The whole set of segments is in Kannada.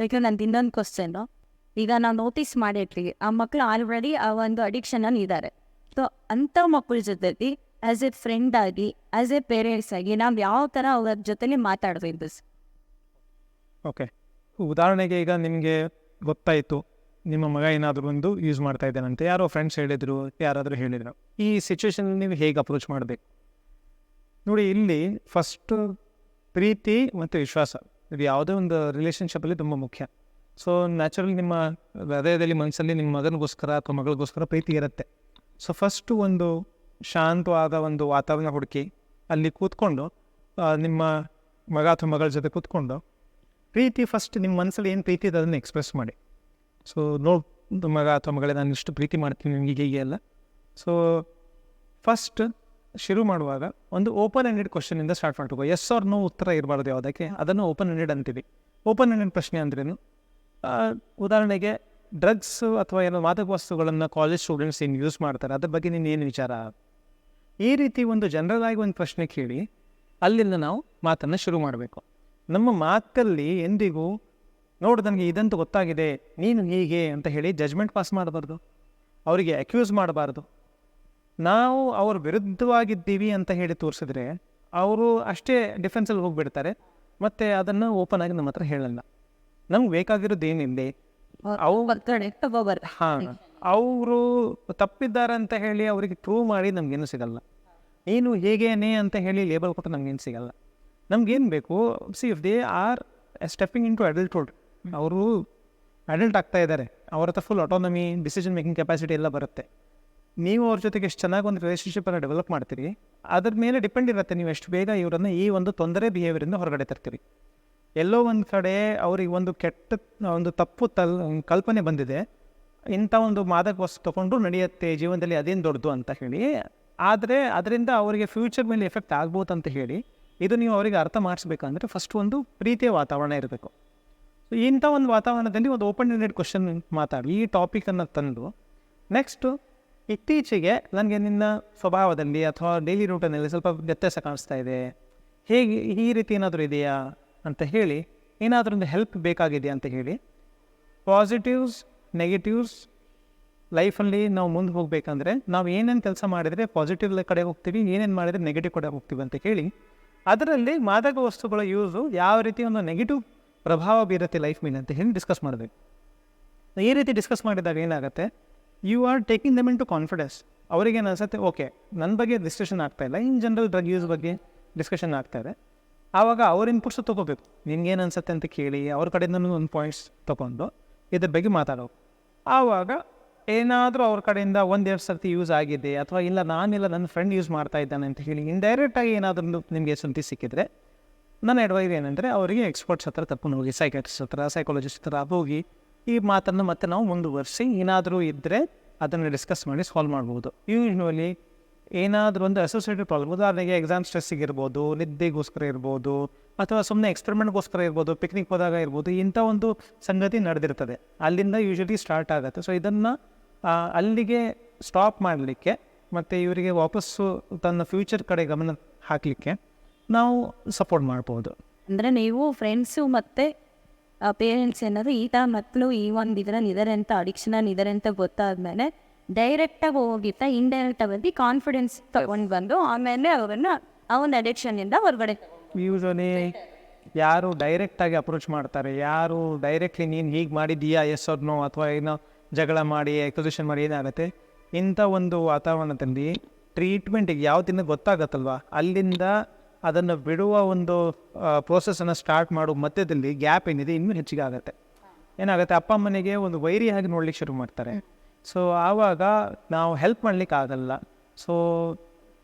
ಈಗ ನಂದು ಇನ್ನೊಂದು ಕ್ವಶನ್ನು, ಈಗ ನಾವು ನೋಟಿಸ್ ಮಾಡಿರ್ತೀವಿ ಆ ಮಕ್ಕಳು ಆಲ್ರೆಡಿ ಆ ಒಂದು ಅಡಿಕ್ಷನಲ್ಲಿ ಇದ್ದಾರೆ. ಸೊ ಅಂಥ ಮಕ್ಕಳ ಜೊತೆಲಿ ಆ್ಯಸ್ ಎ ಫ್ರೆಂಡ್ ಆಗಿ, ಆ್ಯಸ್ ಎ ಪೇರೆಂಟ್ಸ್ ಆಗಿ ನಾವು ಯಾವ ಥರ ಅವ್ರ ಜೊತೆಲಿ ಮಾತಾಡಬೇಕು? ಓಕೆ, ಉದಾಹರಣೆಗೆ ಈಗ ನಿಮಗೆ ಗೊತ್ತಾಯಿತು ನಿಮ್ಮ ಮಗ ಏನಾದರೂ ಒಂದು ಯೂಸ್ ಮಾಡ್ತಾ ಇದ್ದಾನಂತೆ, ಯಾರೋ ಫ್ರೆಂಡ್ಸ್ ಹೇಳಿದರು, ಯಾರಾದರೂ ಹೇಳಿದರು. ಈ ಸಿಚುವೇಶನ್ ನೀವು ಹೇಗೆ ಅಪ್ರೋಚ್ ಮಾಡಬೇಕು ನೋಡಿ. ಇಲ್ಲಿ ಫಸ್ಟು ಪ್ರೀತಿ ಮತ್ತು ವಿಶ್ವಾಸ, ಇದು ಯಾವುದೇ ಒಂದು ರಿಲೇಷನ್ಶಿಪ್ಪಲ್ಲಿ ತುಂಬ ಮುಖ್ಯ. ಸೊ ನ್ಯಾಚುರಲಿ ನಿಮ್ಮ ಹೃದಯದಲ್ಲಿ, ಮನಸ್ಸಲ್ಲಿ ನಿಮ್ಮ ಮಗನಿಗೋಸ್ಕರ ಅಥವಾ ಮಗಳಿಗೋಸ್ಕರ ಪ್ರೀತಿ ಇರುತ್ತೆ. ಸೊ ಫಸ್ಟು ಒಂದು ಶಾಂತವಾದ ಒಂದು ವಾತಾವರಣ ಹುಡುಕಿ ಅಲ್ಲಿ ಕೂತ್ಕೊಂಡು ನಿಮ್ಮ ಮಗ ಅಥವಾ ಮಗಳ ಜೊತೆ ಕೂತ್ಕೊಂಡು ಪ್ರೀತಿ ಫಸ್ಟ್ ನಿಮ್ಮ ಮನಸ್ಸಲ್ಲಿ ಏನು ಪ್ರೀತಿ ಇದೆ ಅದನ್ನು ಎಕ್ಸ್ಪ್ರೆಸ್ ಮಾಡಿ. ಸೊ ಮಗ ಅಥವಾ ಮಗಳೇ, ನಾನು ಇಷ್ಟು ಪ್ರೀತಿ ಮಾಡ್ತೀನಿ ನಿಮಗೆ, ಹೀಗೆ ಎಲ್ಲ. ಸೊ ಫಸ್ಟ್ ಶುರು ಮಾಡುವಾಗ ಒಂದು ಓಪನ್ ಎಂಡೆಡ್ ಕ್ವಶನಿಂದ ಸ್ಟಾರ್ಟ್ ಮಾಡಬೇಕು. ಎಸ್ ಆರ್ ನೋ ಉತ್ತರ ಇರಬಾರ್ದು ಯಾವುದಕ್ಕೆ, ಅದನ್ನು ಓಪನ್ ಎಂಡೆಡ್ ಅಂತೀವಿ. ಓಪನ್ ಎಂಡೆಡ್ ಪ್ರಶ್ನೆ ಅಂದ್ರೇನು? ಉದಾಹರಣೆಗೆ ಡ್ರಗ್ಸ್ ಅಥವಾ ಏನೋ ಮಾದಕ ವಸ್ತುಗಳನ್ನು ಕಾಲೇಜ್ ಸ್ಟೂಡೆಂಟ್ಸ್ ಏನು ಯೂಸ್ ಮಾಡ್ತಾರೆ, ಅದ್ರ ಬಗ್ಗೆ ನೀನು ಏನು ವಿಚಾರ? ಈ ರೀತಿ ಒಂದು ಜನರಲ್ ಆಗಿ ಒಂದು ಪ್ರಶ್ನೆ ಕೇಳಿ ಅಲ್ಲಿಂದ ನಾವು ಮಾತನ್ನು ಶುರು ಮಾಡಬೇಕು. ನಮ್ಮ ಮಾತಲ್ಲಿ ಎಂದಿಗೂ ನೋಡು ನನಗೆ ಇದಂತೂ ಗೊತ್ತಾಗಿದೆ, ನೀನು ಹೀಗೆ ಅಂತ ಹೇಳಿ ಜಜ್ಮೆಂಟ್ ಪಾಸ್ ಮಾಡಬಾರ್ದು, ಅವರಿಗೆ ಅಕ್ಯೂಸ್ ಮಾಡಬಾರ್ದು. ನಾವು ಅವ್ರ ವಿರುದ್ಧವಾಗಿದ್ದೀವಿ ಅಂತ ಹೇಳಿ ತೋರಿಸಿದ್ರೆ ಅವರು ಅಷ್ಟೇ ಡಿಫೆನ್ಸಲ್ಲಿ ಹೋಗಿಬಿಡ್ತಾರೆ, ಮತ್ತು ಅದನ್ನು ಓಪನ್ ಆಗಿ ನಮ್ಮ ಹತ್ರ ಹೇಳಲ್ಲ. ನಮ್ಗೆ ಬೇಕಾಗಿರೋದು ಏನಿದೆ, ಅವರು ತಪ್ಪಿದ್ದಾರೆ ಅಂತ ಹೇಳಿ ಅವರಿಗೆ ಪ್ರೂವ್ ಮಾಡಿ ನಮಗೇನು ಸಿಗಲ್ಲ. ನೀನು ಹೇಗೇನೆ ಅಂತ ಹೇಳಿ ಲೇಬಲ್ ಕೊಟ್ಟು ನಮಗೇನು ಸಿಗಲ್ಲ. ನಮಗೇನು ಬೇಕು, see if they are stepping into adulthood, ಅವರು ಅಡಲ್ಟ್ ಆಗ್ತಾ ಇದ್ದಾರೆ, ಅವ್ರ ಹತ್ರ full autonomy, decision making capacity ಎಲ್ಲ ಬರುತ್ತೆ. ನೀವು ಅವ್ರ ಜೊತೆಗೆ ಎಷ್ಟು ಚೆನ್ನಾಗಿ ಒಂದು ರಿಲೇಷನ್ಶಿಪ್ಪನ್ನು ಡೆವಲಪ್ ಮಾಡ್ತೀರಿ ಅದ್ರ ಮೇಲೆ ಡಿಪೆಂಡ್ ಇರುತ್ತೆ ನೀವು ಎಷ್ಟು ಬೇಗ ಇವರನ್ನು ಈ ಒಂದು ತೊಂದರೆ ಬಿಹೇವಿಯರಿಂದ ಹೊರಗಡೆ ತರ್ತೀರಿ. ಎಲ್ಲೋ ಒಂದು ಕಡೆ ಅವ್ರಿಗೆ ಒಂದು ಕೆಟ್ಟ ಒಂದು ತಪ್ಪು ಕಲ್ಪನೆ ಬಂದಿದೆ, ಇಂಥ ಒಂದು ಮಾದಕ ವಸ್ತು ತೊಗೊಂಡು ನಡೆಯುತ್ತೆ ಜೀವನದಲ್ಲಿ, ಅದೇನು ದೊಡ್ಡದು ಅಂತ ಹೇಳಿ. ಆದರೆ ಅದರಿಂದ ಅವರಿಗೆ ಫ್ಯೂಚರ್ ಮೇಲೆ ಎಫೆಕ್ಟ್ ಆಗ್ಬೋದು ಅಂತ ಹೇಳಿ ಇದು ನೀವು ಅವರಿಗೆ ಅರ್ಥ ಮಾಡಿಸ್ಬೇಕಂದ್ರೆ ಫಸ್ಟ್ ಒಂದು ಪ್ರೀತಿಯ ವಾತಾವರಣ ಇರಬೇಕು. ಸೊ ಇಂಥ ಒಂದು ವಾತಾವರಣದಲ್ಲಿ ಒಂದು ಓಪನ್ ಎಂಡೆಡ್ ಕ್ವಶನ್ ಮಾತಾಡಿ ಈ ಟಾಪಿಕನ್ನು ತಂದು, ನೆಕ್ಸ್ಟು ಇತ್ತೀಚೆಗೆ ನನಗೆ ನಿನ್ನ ಸ್ವಭಾವದಲ್ಲಿ ಅಥವಾ ಡೈಲಿ ರೂಟನಲ್ಲಿ ಸ್ವಲ್ಪ ವ್ಯತ್ಯಾಸ ಕಾಣಿಸ್ತಾ ಇದೆ, ಹೇಗೆ ಈ ರೀತಿ ಏನಾದರೂ ಇದೆಯಾ ಅಂತ ಹೇಳಿ, ಏನಾದರೂ ಒಂದು ಹೆಲ್ಪ್ ಬೇಕಾಗಿದೆಯಾ ಅಂತ ಹೇಳಿ. ಪಾಸಿಟಿವ್ಸ್ ನೆಗೆಟಿವ್ಸ್ ಲೈಫಲ್ಲಿ ನಾವು ಮುಂದೆ ಹೋಗಬೇಕಂದ್ರೆ ನಾವು ಏನೇನು ಕೆಲಸ ಮಾಡಿದರೆ ಪಾಸಿಟಿವ್ ಕಡೆ ಹೋಗ್ತೀವಿ, ಏನೇನು ಮಾಡಿದರೆ ನೆಗೆಟಿವ್ ಕಡೆ ಹೋಗ್ತೀವಿ ಅಂತ ಹೇಳಿ, ಅದರಲ್ಲಿ ಮಾದಕ ವಸ್ತುಗಳ ಯೂಸು ಯಾವ ರೀತಿ ಒಂದು ನೆಗೆಟಿವ್ ಪ್ರಭಾವ ಬೀರುತ್ತೆ ಲೈಫ್ ಮೇಲೆ ಅಂತ ಹೇಳಿ ಡಿಸ್ಕಸ್ ಮಾಡಬೇಕು. ಈ ರೀತಿ ಡಿಸ್ಕಸ್ ಮಾಡಿದಾಗ ಏನಾಗುತ್ತೆ, you are taking them into confidence. ಅವರಿಗೇನು ಅನಿಸುತ್ತೆ, ಓಕೆ ನನ್ನ ಬಗ್ಗೆ ಡಿಸ್ಕಷನ್ ಆಗ್ತಾಯಿಲ್ಲ, ಇನ್ ಜನರಲ್ ಡ್ರಗ್ ಯೂಸ್ ಬಗ್ಗೆ ಡಿಸ್ಕಷನ್ ಆಗ್ತಾಯಿದೆ. ಆವಾಗ ಅವ್ರ ಇನ್ಪುಟ್ಸು ತೊಗೋಬೇಕು, ನಿನ್ಗೇನು ಅನಿಸುತ್ತೆ ಅಂತ ಕೇಳಿ ಅವ್ರ ಕಡೆಯಿಂದ ಒಂದು ಪಾಯಿಂಟ್ಸ್ ತೊಗೊಂಡು ಇದ್ರ ಬಗ್ಗೆ ಮಾತಾಡೋದು. ಆವಾಗ ಏನಾದರೂ ಅವ್ರ ಕಡೆಯಿಂದ ಒಂದೆರಡು ಸರ್ತಿ ಯೂಸ್ ಆಗಿದೆ ಅಥವಾ ಇಲ್ಲ ನಾನಿಲ್ಲ ನನ್ನ ಫ್ರೆಂಡ್ ಯೂಸ್ ಮಾಡ್ತಾ ಇದ್ದಾನೆ ಅಂತ ಹೇಳಿ ಇಂಡೈರೆಕ್ಟಾಗಿ ಏನಾದರೂ ನಿಮಗೆ ಸುದ್ದಿ ಸಿಕ್ಕಿದ್ರೆ ನನ್ನ ಅಡ್ವೈಸ್ ಏನಂದರೆ ಅವರಿಗೆ ಎಕ್ಸ್ಪರ್ಟ್ಸ್ ಹತ್ರ ತಪ್ಕೊಂಡು ಹೋಗಿ, ಸೈಕಾಟ್ರಿಸ್ಟ್ ಹತ್ರ, ಸೈಕಾಲಜಿಸ್ಟ್ ಹತ್ರ ಹೋಗಿ ಈ ಮಾತನ್ನು ಮತ್ತೆ ನಾವು ಮುಂದುವರಿಸಿ ಏನಾದರೂ ಇದ್ದರೆ ಅದನ್ನು ಡಿಸ್ಕಸ್ ಮಾಡಿ ಸಾಲ್ವ್ ಮಾಡ್ಬೋದು. ಯೂಶ್ವಲಿ ಏನಾದರೂ ಒಂದು ಅಸೋಸಿಯೇಟೆಡ್ ಪ್ರಾಬ್ಲಮ್, ಉದಾಹರಣೆಗೆ ಎಕ್ಸಾಮ್ ಸ್ಟ್ರೆಸ್ಸಿಗೆ ಇರ್ಬೋದು, ನಿದ್ದೆಗೋಸ್ಕರ ಇರ್ಬೋದು, ಅಥವಾ ಸುಮ್ಮನೆ ಎಕ್ಸ್ಪೆರಿಮೆಂಟ್ಗೋಸ್ಕರ ಇರ್ಬೋದು, ಪಿಕ್ನಿಕ್ ಹೋದಾಗ ಇರ್ಬೋದು, ಇಂಥ ಒಂದು ಸಂಗತಿ ನಡೆದಿರ್ತದೆ. ಅಲ್ಲಿಂದ ಯೂಶ್ವಲಿ ಸ್ಟಾರ್ಟ್ ಆಗುತ್ತೆ. ಸೊ ಇದನ್ನು ಅಲ್ಲಿಗೆ ಸ್ಟಾಪ್ ಮಾಡಲಿಕ್ಕೆ ಮತ್ತು ಇವರಿಗೆ ವಾಪಸ್ಸು ತನ್ನ ಫ್ಯೂಚರ್ ಕಡೆ ಗಮನ ಹಾಕಲಿಕ್ಕೆ ನಾವು ಸಪೋರ್ಟ್ ಮಾಡ್ಬೋದು. ಅಂದರೆ ನೀವು ಫ್ರೆಂಡ್ಸು ಮತ್ತು ಪೇರೆಂಟ್ಸ್ ಏನಾದರೂ ಈ ಥರ ಮಕ್ಕಳು ಈ ಒಂದು ಇದರಲ್ಲಿ ಇದ್ದಾರೆ ಅಂತ, ಅಡಿಕ್ಷನಲ್ಲಿ ಇದ್ದಾರೆ ಅಂತ ಗೊತ್ತಾದ್ಮೇಲೆ ಡೈರೆಕ್ಟಾಗಿ ಹೋಗಿತ್ತ ಇಂಡೈರೆಕ್ಟಾಗಿ ಬಂದು ಕಾನ್ಫಿಡೆನ್ಸ್ ತಗೊಂಡು ಬಂದು ಆಮೇಲೆ ಅವರನ್ನು ಆ ಒಂದು ಅಡಿಕ್ಷನಿಂದ ಹೊರಗಡೆ. ಯೂಶ್ವಲಿ ಯಾರು ಡೈರೆಕ್ಟಾಗಿ ಅಪ್ರೋಚ್ ಮಾಡ್ತಾರೆ, ಯಾರು ಡೈರೆಕ್ಟ್ಲಿ ನೀನು ಹೀಗೆ ಮಾಡಿದ್ದೀಯಾ ಎಸ್ ಆರ್ ನೋ ಅಥವಾ ಏನೋ ಜಗಳ ಮಾಡಿ ಎಕ್ಸ್ಪೊಸಿಷನ್ ಮಾಡಿ ಏನಾಗುತ್ತೆ, ಇಂಥ ಒಂದು ವಾತಾವರಣದಲ್ಲಿ ಟ್ರೀಟ್ಮೆಂಟಿಗೆ ಯಾವ ದಿನ ಗೊತ್ತಾಗತ್ತಲ್ವ, ಅಲ್ಲಿಂದ ಅದನ್ನು ಬಿಡುವ ಒಂದು ಪ್ರೋಸೆಸನ್ನು ಸ್ಟಾರ್ಟ್ ಮಾಡೋ ಮಧ್ಯದಲ್ಲಿ ಗ್ಯಾಪ್ ಏನಿದೆ ಇನ್ನೂ ಹೆಚ್ಚಿಗೆ ಆಗುತ್ತೆ. ಏನಾಗುತ್ತೆ, ಅಪ್ಪ ಅಮ್ಮನಿಗೆ ಒಂದು ವೈರಿಯಾಗಿ ನೋಡ್ಲಿಕ್ಕೆ ಶುರು ಮಾಡ್ತಾರೆ. ಸೊ ಆವಾಗ ನಾವು ಹೆಲ್ಪ್ ಮಾಡ್ಲಿಕ್ಕೆ ಆಗಲ್ಲ. ಸೊ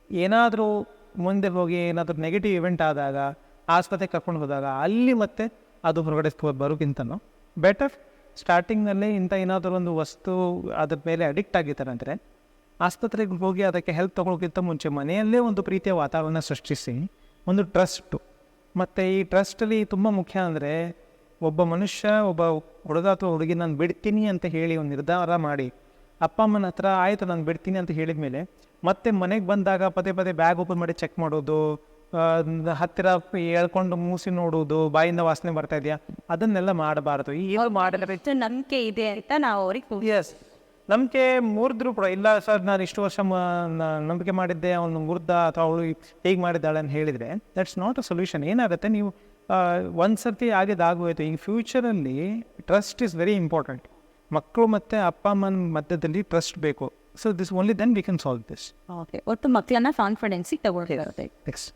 ಏನಾದರೂ ಮುಂದೆ ಹೋಗಿ ಏನಾದರೂ ನೆಗೆಟಿವ್ ಇವೆಂಟ್ ಆದಾಗ ಆಸ್ಪತ್ರೆಗೆ ಕರ್ಕೊಂಡು ಹೋದಾಗ ಅಲ್ಲಿ ಮತ್ತೆ ಅದು ಹೊರಗಡೆ ಬರೋಕ್ಕಿಂತನೂ ಬೆಟರ್ ಸ್ಟಾರ್ಟಿಂಗ್ನಲ್ಲೇ ಇಂಥ ಏನಾದರೂ ಒಂದು ವಸ್ತು ಅದ್ರ ಮೇಲೆ ಅಡಿಕ್ಟ್ ಆಗಿದ್ದಾರೆ ಅಂದರೆ ಆಸ್ಪತ್ರೆಗೆ ಹೋಗಿ ಅದಕ್ಕೆ ಹೆಲ್ಪ್ ತೊಗೊಳೋಕ್ಕಿಂತ ಮುಂಚೆ ಮನೆಯಲ್ಲೇ ಒಂದು ಪ್ರೀತಿಯ ವಾತಾವರಣ ಸೃಷ್ಟಿಸಿ ಒಂದು ಟ್ರಸ್ಟು. ಮತ್ತು ಈ ಟ್ರಸ್ಟಲ್ಲಿ ತುಂಬ ಮುಖ್ಯ ಅಂದರೆ ಒಬ್ಬ ಮನುಷ್ಯ, ಒಬ್ಬ ಹುಡುಗ ಅಥವಾ ಹುಡುಗಿ ನಾನು ಬಿಡ್ತೀನಿ ಅಂತ ಹೇಳಿ ಒಂದು ನಿರ್ಧಾರ ಮಾಡಿ ಅಪ್ಪ ಅಮ್ಮನ ಹತ್ರ ಆಯಿತು ನಾನು ಬಿಡ್ತೀನಿ ಅಂತ ಹೇಳಿದ ಮೇಲೆ ಮತ್ತೆ ಮನೆಗೆ ಬಂದಾಗ ಪದೇ ಪದೇ ಬ್ಯಾಗ್ ಓಪನ್ ಮಾಡಿ ಚೆಕ್ ಮಾಡೋದು, ಹತ್ತಿರ ಹೇಳ್ಕೊಂಡು ಮೂಸಿ ನೋಡುವುದು, ಬಾಯಿಂದ ವಾಸನೆ ಬರ್ತಾ ಇದೆಯಾ, ಅದನ್ನೆಲ್ಲ ಮಾಡಬಾರ್ದು. ಏನು ಮಾಡಿದ್ರೆ ಎಷ್ಟು ನಂಬಿಕೆ ಇದೆ ಅಂತ ನಾವು ಅವ್ರಿಗೆ ಎಸ್, ನಂಬಿಕೆ ಮುರಿದ್ರು ಕೂಡ ಇಲ್ಲ ಸರ್ ನಾನು ಇಷ್ಟು ವರ್ಷ ನಂಬಿಕೆ ಮಾಡಿದ್ದೆ, ಅವನು ಮುರ್ದ ಅಥವಾ ಅವಳು ಹೇಗೆ ಮಾಡಿದ್ದಾಳೆ ಅಂತ ಹೇಳಿದರೆ ದಟ್ಸ್ ನಾಟ್ ಅ ಸೊಲ್ಯೂಷನ್. ಏನಾಗುತ್ತೆ, ನೀವು ಒಂದು ಸರ್ತಿ ಆಗಿದ್ದಾಗೋಯ್ತು. ಈಗ ಫ್ಯೂಚರಲ್ಲಿ ಟ್ರಸ್ಟ್ ಇಸ್ ವೆರಿ ಇಂಪಾರ್ಟೆಂಟ್. ಮಕ್ಕಳು ಮತ್ತು ಅಪ್ಪ ಅಮ್ಮನ ಮಧ್ಯದಲ್ಲಿ ಟ್ರಸ್ಟ್ ಬೇಕು. So this only then we can solve this. Okay, ಒಟ್ಟು ಮಕ್ಕಳನ್ನ ಕಾನ್ಫಿಡೆನ್ಸಿಗೆ ತಗೊಳ್ತಿರುತ್ತೆ. ನೆಕ್ಸ್ಟ್